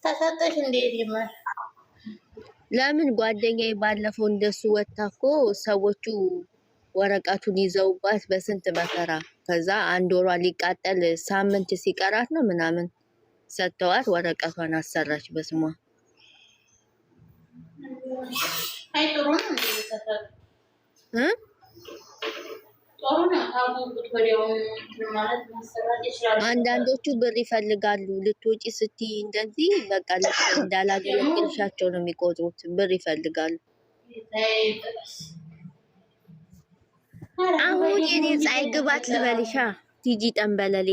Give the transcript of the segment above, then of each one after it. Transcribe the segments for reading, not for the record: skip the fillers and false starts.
ተሰጠሽ እንዴ ይማር ለምን ጓደኛዬ ባለፈው እንደሱ ወጣ እኮ ሰዎቹ ወረቀቱን ይዘውባት በስንት መከራ ከዛ አንድ ወሯ ሊቃጠል ሳምንት ሲቀራት ነው ምናምን ሰጥተዋት ወረቀቷን አሰራች በስሟ። አይ ጥሩ ነው እንዴ ተሰጠ ጥሩ ነው ታውቁት ወዲያው ማለት ማሰራት ይችላል። አንዳንዶቹ ብር ይፈልጋሉ ልትወጪ ስትይ እንደዚህ በቃ እንዳላገለግልሻቸው ነው የሚቆጥሩት። ብር ይፈልጋሉ። አሁን የኔ ፀሐይ ግባት ልበልሻ ቲጂ ጠንበለሌ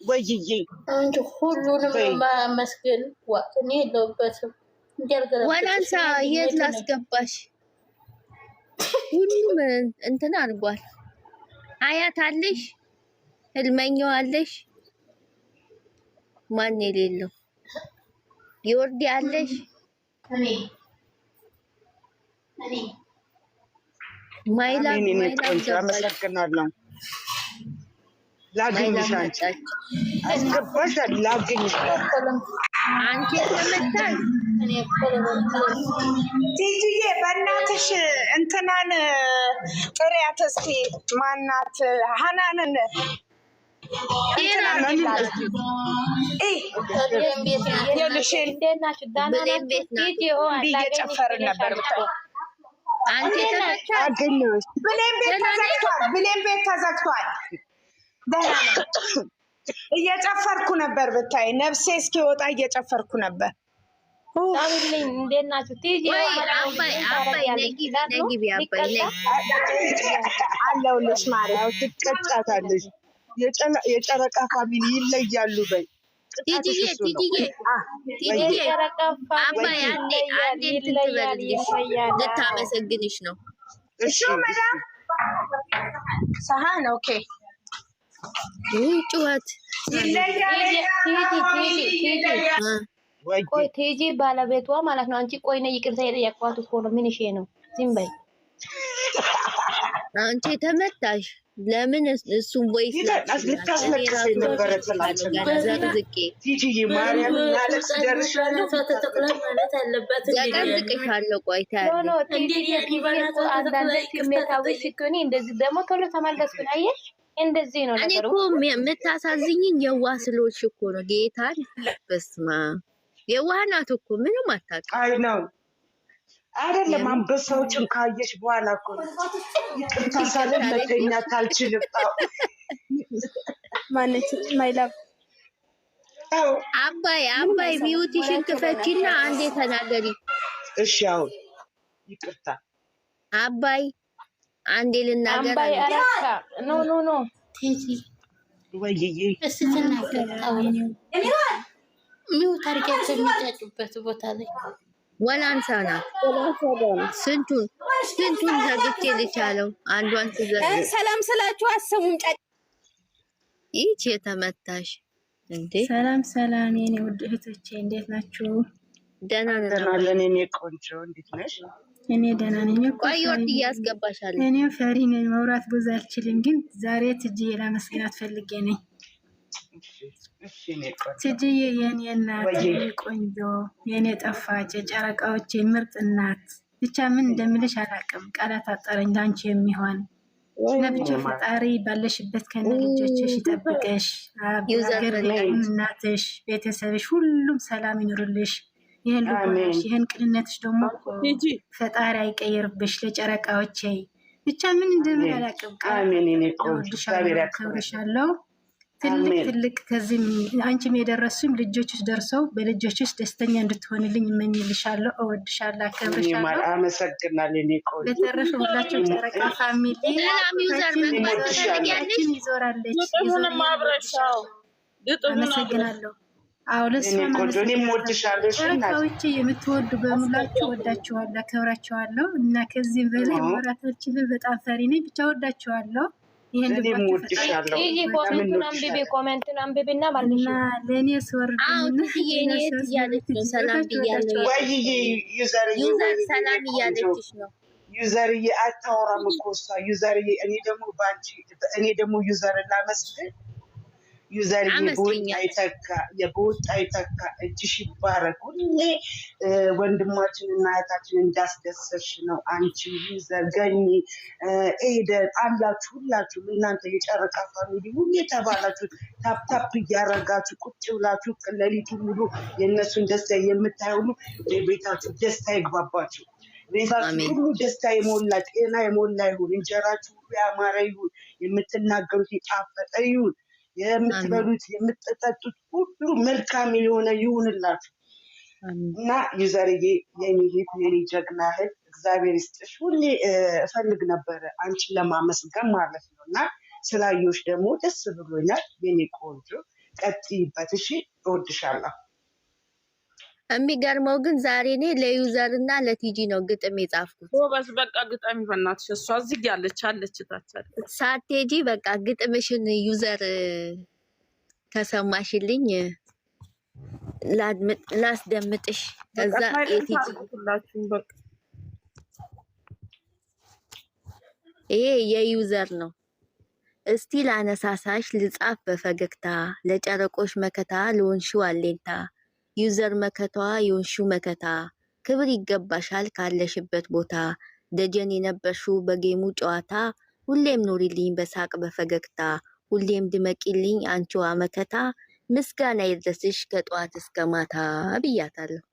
ወይዬ አንቺ ሁሉንም ማመስገን ወጥኔ የለውበትም እንዲያርገለግል ወላንሳ የት ላስገባሽ? ሁሉም እንትን አድርጓል። አያት አለሽ? ህልመኛው አለሽ? ማን የሌለው ይወርድ አለሽ? እኔ ማይላ አመሰግናለሁ። ላግኝሽ አንቺ አስገባሽ ላግኝሽ አንቺ ተመታል። እኔ ቲጂዬ በእናትሽ እንትናን ጥሪያት እስኪ ማናት ሀናንን እየጨፈርን ነበር ብሌን ቤት ተዘግቷል። እየጨፈርኩ ነበር ብታይ ነፍሴ እስኪወጣ እየጨፈርኩ ነበር። እንዴት ናችሁ? ቲጂ አለሁልሽ ማርያም ትቀጫታለሽ። የጨረቃ ፋሚሊ ይለያሉ። በይ ልታመሰግንሽ ነው። እሺ ሰሃን ኦኬ ጩኸት ቆይ ቲጂ ባለቤቷ ማለት ነው። አንቺ ቆይ ነው ይቅርታ የጠየቅኳት እኮ ነው። ምን እሺ ነው ዝም በይ አንቺ ተመታሽ። ለምን እሱም ወይስ ልታስለቅስ ነበረ ዘቅዝቄ ቲጂ ማርያም ናለቅስ ደርሻለሁ ማለት አለበት ዘቅዝቅሻለሁ። ቆይ ታያለሽ አንዳንድ ስሜታዊ ስትሆኚ እንደዚህ ደግሞ ቶሎ ተመለስኩኝ። አየሽ እንደዚህ ነው ነገሩ። እኔ እኮ የምታሳዝኝኝ የዋህ ስለሆንሽ እኮ ነው። ጌታን በስመ አብ የዋህ ናት እኮ ምንም አታውቅም። አይ ነው አይደለም። አንበሳዎችን ካየሽ በኋላ እኮ ይቅርታ ሳለን መተኛት አልችልም። ማነች ማይላብ አባይ ቢዩቲሽን ክፈቺና አንዴ ተናገሪ። እሺ አሁን ይቅርታ አባይ አንዴ ልናገር። አባይ አራካ ኖ ቲጂ ወይዬ እስቲ ተናገር። ሚውት አድርጊያቸው የሚጫጩበት ቦታ ላይ ወላንሳ ናት። ስንቱን ዘግቼ ልቻለው። አንዷን ትዘግ ሰላም ስላችሁ አሰሙም ጫጭ ይቺ የተመታሽ እንዴ። ሰላም የኔ ውድ እህቶቼ እንዴት ናችሁ? ደህና ነን። እኔ ቆንጆ እንዴት ነሽ? እኔ ደህና ነኝ። ቆይ ወርድ እያስገባሻለሁ። እኔ ፈሪ ነኝ፣ መውራት ብዙ አልችልም። ግን ዛሬ ትጂዬ ላመስግናት ፈልጌ ነኝ። ትጂዬ የኔ እናት፣ የኔ ቆንጆ፣ የኔ ጣፋጭ፣ የጨረቃዎቼ ምርጥ እናት፣ ብቻ ምን እንደምልሽ አላውቅም። ቃላት አጠረኝ ላንቺ የሚሆን ለብቻ ፈጣሪ ባለሽበት ከነ ልጆችሽ ይጠብቅሽ። ሀገር እናትሽ፣ ቤተሰብሽ ሁሉም ሰላም ይኑርልሽ። ይሄን ልቦናሽ ይሄን ቅንነትሽ ደግሞ ፈጣሪ አይቀይርብሽ። ለጨረቃዎቼ ብቻ ምን እንደምን አላውቅም። አከብርሻለሁ። ትልቅ ከዚህ አንቺም የደረሱም ልጆችሽ ደርሰው በልጆችሽ ደስተኛ እንድትሆንልኝ እመኝልሻለሁ። እወድሻለሁ፣ አከብርሻለሁ። አመሰግናለሁ። እኔ ቆንጆ በተረፈ ሁላችሁ ጨረቃ ፋሚሊ ይዞራለች። አመሰግናለሁ። አዎ ጨረቃዎች የምትወዱ በሙላችሁ ወዳችኋለሁ፣ አከብራችኋለሁ እና ከዚህ በላይ ማውራት አልችልም። በጣም ፈሪ ነኝ። ብቻ ወዳችኋለሁ። ይሄን ኮሜንቱን አንብቢና ማለሽ ለኔ ስወርድ ሰላም ብያለሁ። ዩዘር ሰላም እያለችሽ ነው። ዩዘርዬ አታወራም እኮ እሷ ዩዘርዬ። እኔ ደግሞ ዩዘር ላመስግን ዩዘር የበወጣ ይተካ እጅሽ ይባረክ። ሁሌ ወንድማችን እና እህታችን እንዳስደሰሽ ነው። አንቺ ዩዘር ገኒ ኤደን አላችሁ ሁላችሁ እናንተ የጨረቃ ፋሚሊ ሁሌ ተባላችሁ ታፕታፕ እያረጋችሁ ቁጭ ብላችሁ ሌሊቱ ሙሉ የእነሱን ደስታ የምታዩ ሁሉ ቤታችሁ ደስታ ይግባባችሁ። ቤታችሁ ሁሉ ደስታ የሞላ ጤና የሞላ ይሁን። እንጀራችሁ ሁሉ ያማረ ይሁን። የምትናገሩት የጣፈጠ ይሁን። የምትበሉት የምትጠጡት ሁሉ መልካም የሆነ ይሁንላችሁ እና ዩዘርዬ የኔ እህት የኔ ጀግና እህት እግዚአብሔር ይስጥሽ። ሁሌ እፈልግ ነበረ አንቺን ለማመስገን ማለት ነው እና ስላየሁሽ ደግሞ ደስ ብሎኛል የኔ ቆንጆ። ቀጥይበት እሺ። እወድሻለሁ። የሚገርመው ግን ዛሬ እኔ ለዩዘር እና ለቲጂ ነው ግጥም የጻፍኩት። በስ በቃ ግጥም በእናትሽ እሷ እዚህ ያለች አለች ታቻለ ሳትሄጂ በቃ ግጥምሽን ዩዘር ከሰማሽልኝ ላስደምጥሽ። ከዛ የቲጂ በቃ ይሄ የዩዘር ነው። እስቲ ላነሳሳሽ ልጻፍ በፈገግታ ለጨረቆሽ መከታ ለወንሽው አሌንታ ዩዘር መከታዋ የወንሽው መከታ ክብር ይገባሻል ካለሽበት ቦታ ደጀን የነበርሽው በጌሙ ጨዋታ ሁሌም ኑሪልኝ በሳቅ በፈገግታ ሁሌም ድመቂልኝ አንቺዋ መከታ ምስጋና ይድረስሽ ከጠዋት እስከ ማታ ብያታለሁ።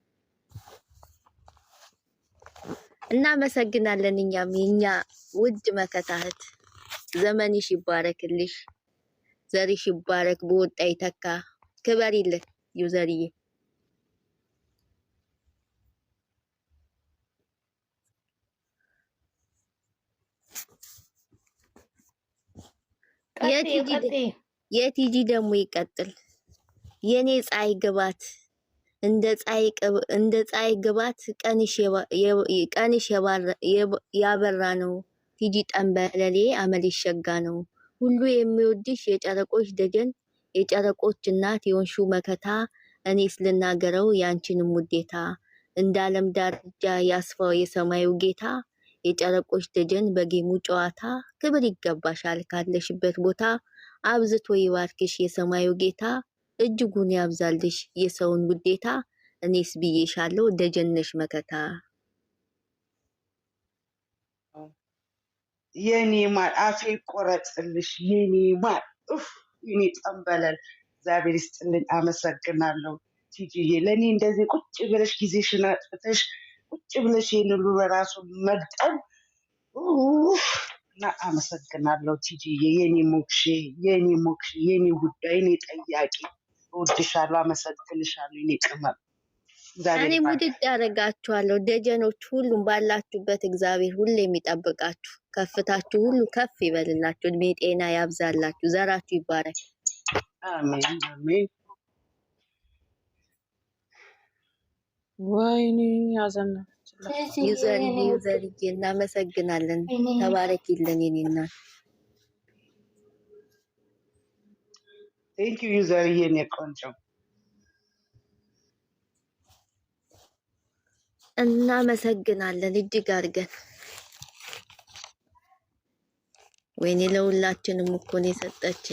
እናመሰግናለን። እኛም የኛ ውድ መከታ እህት ዘመንሽ ይባረክልሽ፣ ዘርሽ ይባረክ፣ በወጣ ይተካ። ክበሪልን ዩዘርዬ። የቲጂ ደግሞ ይቀጥል። የኔ ፀሐይ ግባት እንደ ፀሐይ ግባት ቀንሽ ያበራ ነው። ቲጂ ጠንበለሌ አመልሽ ሸጋ ነው። ሁሉ የሚወድሽ የጨረቆች ደጀን የጨረቆች እናት የወንሹ መከታ እኔስ ልናገረው ያንቺንም ውዴታ እንደ ዓለም ዳርቻ ያስፋው የሰማዩ ጌታ የጨረቆች ደጀን በጌሙ ጨዋታ ክብር ይገባሻል ካለሽበት ቦታ አብዝቶ ይባርክሽ የሰማዩ ጌታ እጅጉን ያብዛልሽ የሰውን ውዴታ እኔስ ብዬሻለሁ ደጀነሽ መከታ። የኔ ማር አፌ ቆረጥልሽ የኔ ማር የኔ ጠንበለል እግዚአብሔር ይስጥልኝ። አመሰግናለሁ ቲጂዬ ለእኔ እንደዚህ ቁጭ ብለሽ ጊዜሽን አጥፍተሽ ቁጭ ብለሽ ይህን ሁሉ በራሱ መግጠም እና አመሰግናለሁ ቲጂዬ የኔ ሞክሼ የኔ ጉዳይ የኔ ጠያቂ እወድሻለሁ፣ አመሰግንሻለሁ የኔ ቅመም። እኔ ውድድ ያደርጋችኋለሁ ደጀኖች ሁሉም ባላችሁበት እግዚአብሔር ሁሉ የሚጠብቃችሁ ከፍታችሁ ሁሉ ከፍ ይበልላችሁ፣ እድሜ ጤና ያብዛላችሁ፣ ዘራችሁ ይባረክ። አሜን አሜን። ወይኔ ያዘና ዩዘርዬ እናመሰግናለን። ተባረኪልን የኔ እናት። ቴንክ ዩ ዩዘርዬ የኔ ቆንጆ። እናመሰግናለን እጅግ አድርገን። ወይኔ ለሁላችንም እኮ ነው የሰጠች።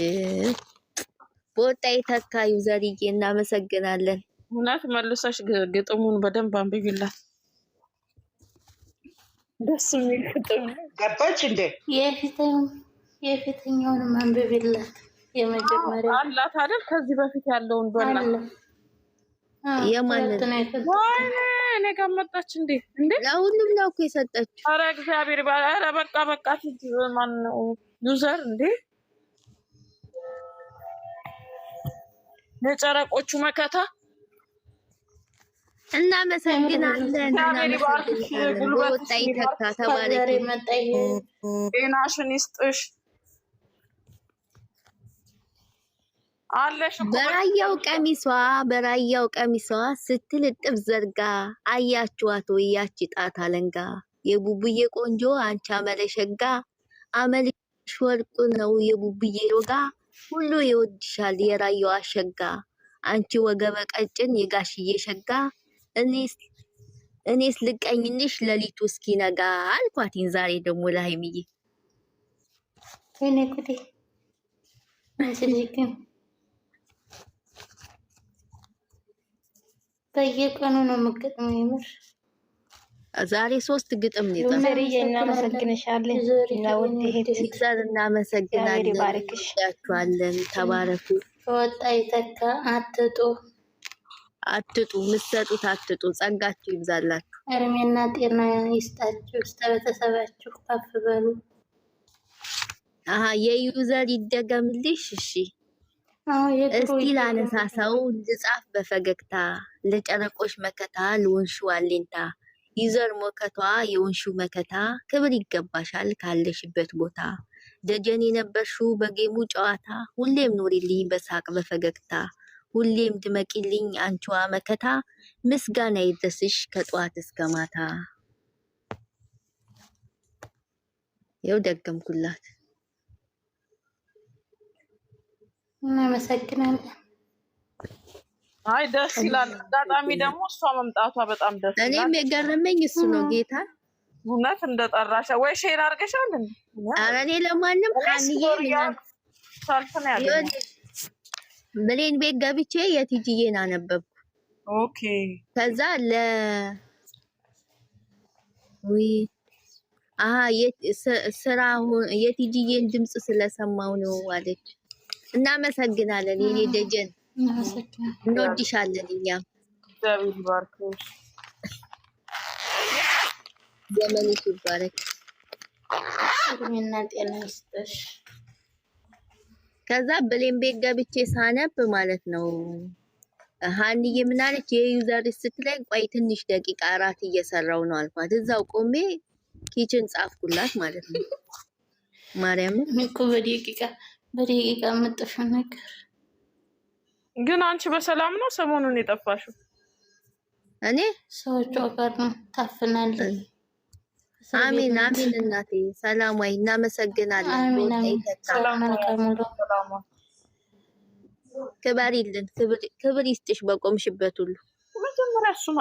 በወጣ ይተካ ዩዘርዬ እናመሰግናለን። እውነት መልሰሽ ግጥሙን በደንብ አንብቢላት። ደስ የሚል ግጥም ገባች እንዴ? የፊተኛውን አንብቢላት። የመጀመሪያ አላት አይደል? ከዚህ በፊት ያለውን በላ የማንን እኔ ጋር መጣች እንዴ? ለሁሉም ነው እኮ የሰጠችው። ኧረ እግዚአብሔር ኧረ በቃ ትጅ ማን ነው ዩዘር እንዴ? የጨረቆቹ መከታ እናመሰግናለን። በወጣ ይተካ ተባረኪ። ጤናሽን ይስጥሽ አለሽ። በራያው ቀሚሷ ስትልጥፍ ዘርጋ አያችኋት ወይ ያቺ ጣት አለንጋ የቡቡዬ ቆንጆ አንቺ አመለሸጋ አመልሽ ወርቁ ነው የቡቡዬ ሮጋ ሁሉ ይወድሻል የራያው አሸጋ አንቺ ወገበ ቀጭን የጋሽዬ ሸጋ እኔስ ልቀኝንሽ ለሊቱ እስኪነጋ አልኳትኝ። ዛሬ ደግሞ ለሀይሚዬ እኔ ኩዲ በየቀኑ ነው የምገጥመው የምር ዛሬ 3 ግጥም ነው የጻፈው። ዩዘርዬ እናመሰግንሻለን። ለውድ እህት ሲስተር እናመሰግናለን። ያችኋለን ተባረኩ። ከወጣ ይተካ አትጡ ምትሰጡት አትጡ። ጸጋችሁ ይብዛላችሁ። እርሜና ጤና ይስጣችሁ። እስከ ቤተሰባችሁ ከፍ በሉ። የዩዘር ይደገምልሽ። እሺ እስቲ ላነሳሳው ልጻፍ በፈገግታ ለጨረቆች መከታ ለወንሹ አሌንታ ዩዘር ሞከቷ የወንሹ መከታ ክብር ይገባሻል ካለሽበት ቦታ ደጀን የነበርሽው በጌሙ ጨዋታ ሁሌም ኑሪልኝ በሳቅ በፈገግታ ሁሌም ድመቂልኝ አንቺዋ መከታ ምስጋና ይድረስሽ ከጧት እስከ ማታ። ይኸው ደገምኩላት። እናመሰግናለን። አይ ደስ ይላል። አጋጣሚ ደግሞ እሷ መምጣቷ በጣም ደስ ይላል። እኔም የገረመኝ እሱ ነው። ጌታ እውነት እንደጠራሽ ወይ ሼር አድርገሻል እንዴ? ኧረ እኔ ለማንም አንዬ ሳልፍ ነው ያለው። ብሌን ቤት ገብቼ የቲጂዬን አነበብኩ። ኦኬ ከዛ ስራ የቲጂዬን ድምጽ ስለሰማው ነው አለች። እናመሰግናለን የኔ ደጀን፣ እንወድሻለን። እኛም እግዚአብሔር ይባርክሽ፣ ዘመንሽ ይባረክ፣ እድሜና ጤና ይስጥሽ። ከዛ ብሌን ቤት ገብቼ ሳነብ ማለት ነው ሀንዬ ምን አለች? የዩዘር ስትለኝ ቆይ ትንሽ ደቂቃ እራት እየሰራው ነው አልኳት። እዛው ቆሜ ኪችን ጻፍኩላት ማለት ነው። ማርያምን እኮ በደቂቃ መጥሽ ነገር። ግን አንቺ በሰላም ነው ሰሞኑን የጠፋሽው? እኔ ሰዎቹ ጋር ነው ታፍናለች። አሜን አሜን። እናቴ ሰላም ወይ እናመሰግናለን። አሜን አሜን። ሰላም ከሙሉ ክበሪልን፣ ክብር ይስጥሽ በቆምሽበት ሁሉ። መጀመሪያ እሱማ